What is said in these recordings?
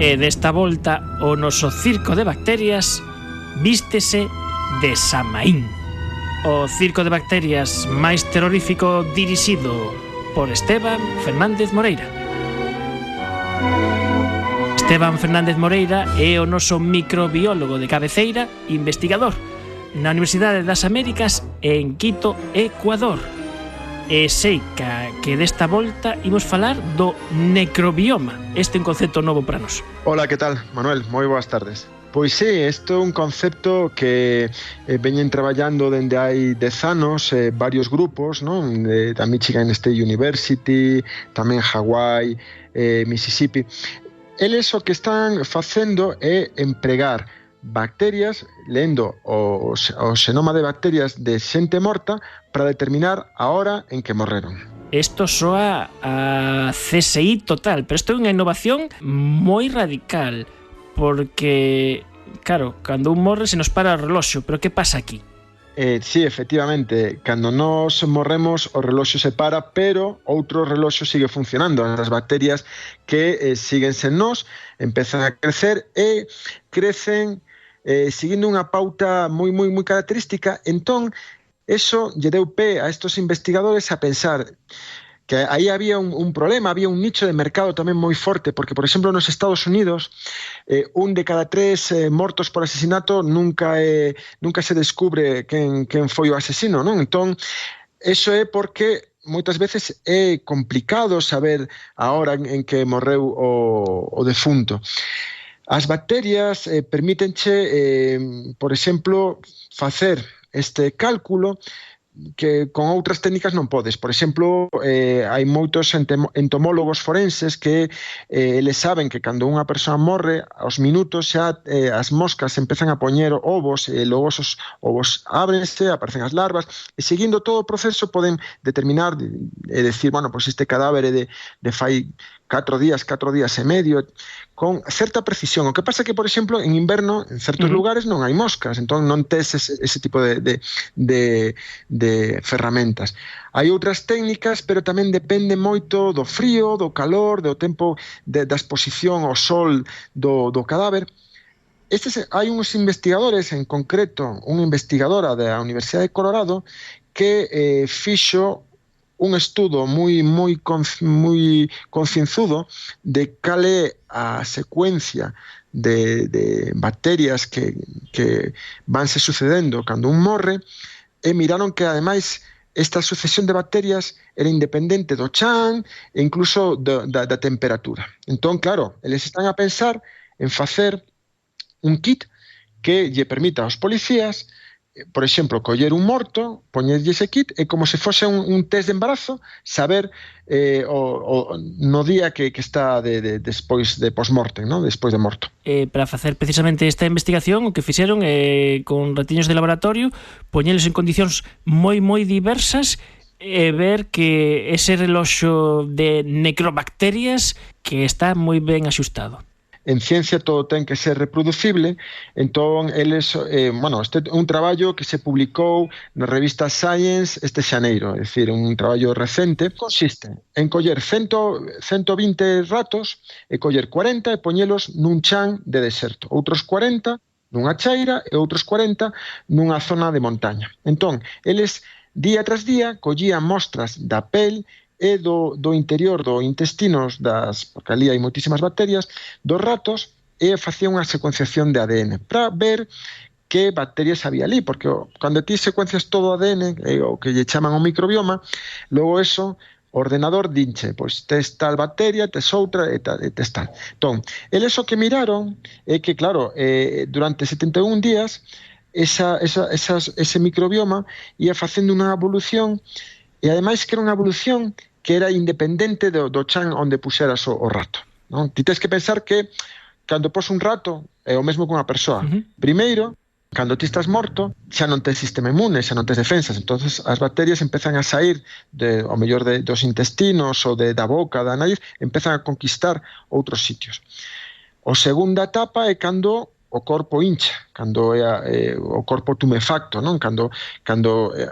E desta volta o noso circo de bacterias vístese de Samaín. O circo de bacterias máis terrorífico dirixido por Esteban Fernández Moreira. Esteban Fernández Moreira é o noso microbiólogo de cabeceira, investigador na Universidade das Américas en Quito, Ecuador. E sei que desta volta imos falar do necrobioma. Este é un concepto novo para nós. Hola, que tal, Manuel? Moi boas tardes. Pois sí, isto é un concepto que veñen traballando dende hai 10 anos varios grupos, non? Da Michigan State University, tamén Hawaii, Mississippi. Eles o que están facendo é empregar bacterias, lendo o xenoma de bacterias de xente morta para determinar a hora en que morreron. Isto soa a CSI total, pero isto é unha innovación moi radical, porque, claro, cando un morre se nos para o reloxo, pero que pasa aquí? Sí, efectivamente, cando nós morremos o reloxo se para, pero outro reloxo sigue funcionando. As bacterias que siguen sen nós empezan a crecer e crecen seguindo unha pauta moi característica. Entón, eso lle deu pé a estos investigadores a pensar que aí había un problema, había un nicho de mercado tamén moi forte, porque, por exemplo, nos Estados Unidos, un de cada 3 mortos por asesinato nunca se descubre quen foi o asesino, non? Entón, eso é porque moitas veces é complicado saber a hora en que morreu o defunto. As bacterias permítenche, por exemplo, facer este cálculo que con outras técnicas non podes. Por exemplo, hai moitos entomólogos forenses que eles saben que cando unha persoa morre, aos minutos xa as moscas empezan a poñer ovos, e logo os ovos ábrense, aparecen as larvas, e seguindo todo o proceso poden determinar e decir, bueno, pois este cadáver é de fai 4 días e medio, con certa precisión. O que pasa que, por exemplo, en inverno, en certos lugares non hai moscas, entón non tes ese tipo de ferramentas. Hai outras técnicas, pero tamén depende moito do frío, do calor, do tempo da exposición ao sol do cadáver. Hai uns investigadores, en concreto, unha investigadora da Universidade de Colorado, que fixo un estudo moi concienzudo de cal é a secuencia de bacterias que vanse sucedendo cando un morre, e miraron que, ademais, esta sucesión de bacterias era independente do chan e incluso da temperatura. Entón, claro, eles están a pensar en facer un kit que lle permita aos policías, por exemplo, coller un morto, poñerlle ese kit, e como se fose un test de embarazo, saber no día que está despois de post-mortem, ¿no? Despois de morto. Para facer precisamente esta investigación, o que fixeron con ratiños de laboratorio, poñelos en condicións moi diversas e ver que ese reloxo de necrobacterias que está moi ben axustado. En ciencia todo ten que ser reproducible, entón eles, este é un traballo que se publicou na revista Science este xaneiro, é dicir, un traballo recente. Consiste en coller 120 ratos e coller 40 e poñelos nun chan de deserto, outros 40 nunha chaira e outros 40 nunha zona de montaña. Entón, eles día tras día collían mostras da pel e do interior do intestinos porque ali hai moitísimas bacterias, dos ratos, e facía unha secuenciación de ADN para ver que bacterias había ali, porque cando ti secuencias todo o ADN, o que lle chaman o microbioma, logo eso, o ordenador dinche, pois tes tal bacteria, tes outra e tes tal. Entón, eles o que miraron é que, claro, durante 71 días, ese microbioma ia facendo unha evolución, e ademais que era unha evolución que era independente do chan onde puxeras o rato, non? Ti tens que pensar que cando pos un rato é o mesmo que unha persoa. Primeiro, cando ti estás morto, xa non tes sistema inmune, xa non tes defensas, entonces as bacterias empezan a sair ao mellor dos intestinos ou da boca, da nariz, empezan a conquistar outros sitios. A segunda etapa é cando o corpo hincha, cando é o corpo tumefacto, non? Cando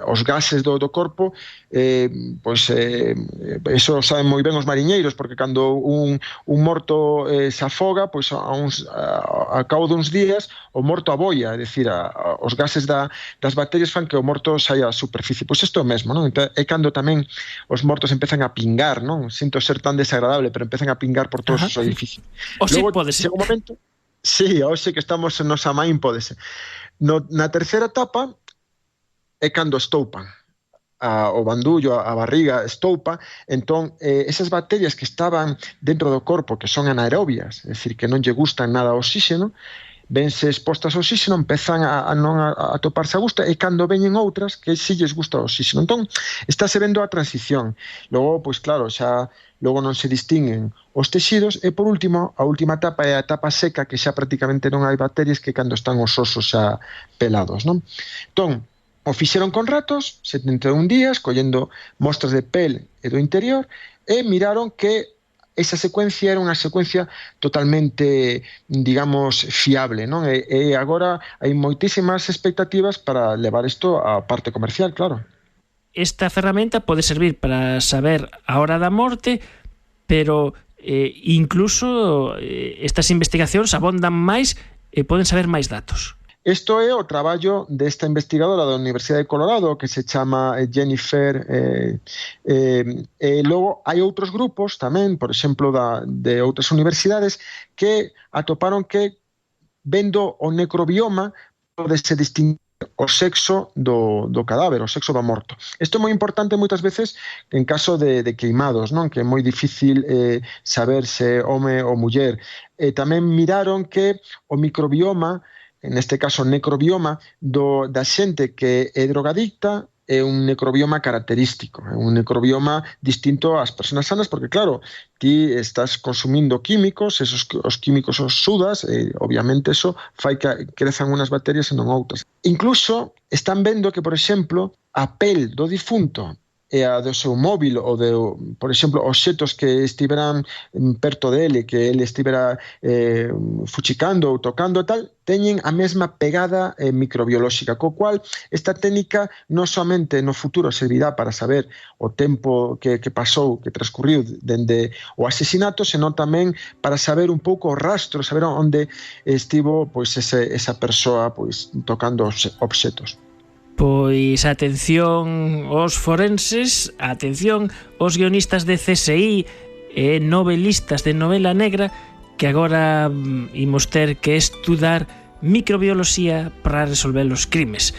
os gases do corpo, eso saben moi ben os mariñeiros, porque cando un morto se afoga, pois a cabo duns días o morto aboia, é dicir, os gases das bacterias fan que o morto saia á superficie. Pois isto é o mesmo, non? Entón, é cando tamén os mortos empezan a pingar, non? Sinto ser tan desagradable, pero empezan a pingar por todos os edificios. O si pode ser. Chega un momento. Sí, hoxe que estamos en nosa main pódese. Na terceira etapa é cando estoupan. O bandullo, a barriga estoupa, entón esas bacterias que estaban dentro do corpo, que son anaerobias, é dicir, que non lle gustan nada o oxígeno, vense expostas ao oxígeno, empezan a non a toparse a gusto, e cando veñen outras que si lles gusta o oxígeno. Entón, estáse vendo a transición. Logo, pois claro, xa logo non se distinguen os texidos, e por último, a última etapa é a etapa seca, que xa prácticamente non hai bacterias, que cando están os osos xa pelados, non? Entón, o fixeron con ratos, 71 días, collendo mostras de pel e do interior, e miraron que esa secuencia era unha secuencia totalmente, digamos, fiable, non? E agora hai moitísimas expectativas para levar isto á parte comercial, claro. Esta ferramenta pode servir para saber a hora da morte, pero incluso estas investigacións abondan máis e poden saber máis datos. Isto é o traballo desta investigadora da Universidade de Colorado, que se chama Jennifer, logo hai outros grupos tamén, por exemplo, de outras universidades, que atoparon que vendo o necrobioma podese distinguir o sexo do cadáver, o sexo do morto. Isto é moi importante moitas veces en caso de queimados, non? Que é moi difícil saber se home ou muller. Tamén miraron que o microbioma, neste caso necrobioma, da xente que é drogadicta, é un necrobioma característico, é un necrobioma distinto ás persoas sanas, porque claro, ti estás consumindo químicos, os químicos os sudas, e obviamente eso fai que crezan unhas bacterias e non outras. Incluso están vendo que, por exemplo, a pel do difunto e a do seu móvil, ou de, por exemplo, obxetos que estiveran perto dele, que ele estivera fuchicando ou tocando e tal, teñen a mesma pegada microbiolóxica, co cual esta técnica non somente no futuro servirá para saber o tempo que pasou, que transcurriu dende o asesinato, senón tamén para saber un pouco o rastro, saber onde estivo pois esa persoa pois tocando os obxetos. Pois atención aos forenses, atención aos guionistas de CSI e novelistas de novela negra, que agora imos ter que estudar microbioloxía para resolver os crimes.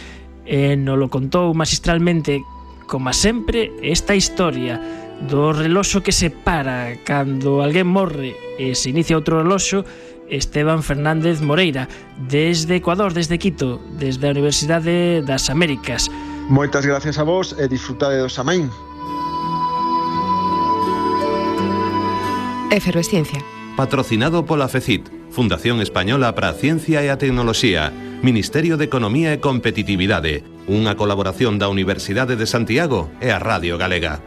Nos lo contou magistralmente, como sempre, esta historia do reloxo que se para cando alguén morre e se inicia outro reloxo, Esteban Fernández Moreira, desde Ecuador, desde Quito, desde a Universidade das Américas. Moitas gracias a vos e disfrutade do Samaín. Efervesciencia. Patrocinado pola FECIT, Fundación Española para a Ciencia e a Tecnoloxía, Ministerio de Economía e Competitividade, unha colaboración da Universidade de Santiago e a Radio Galega.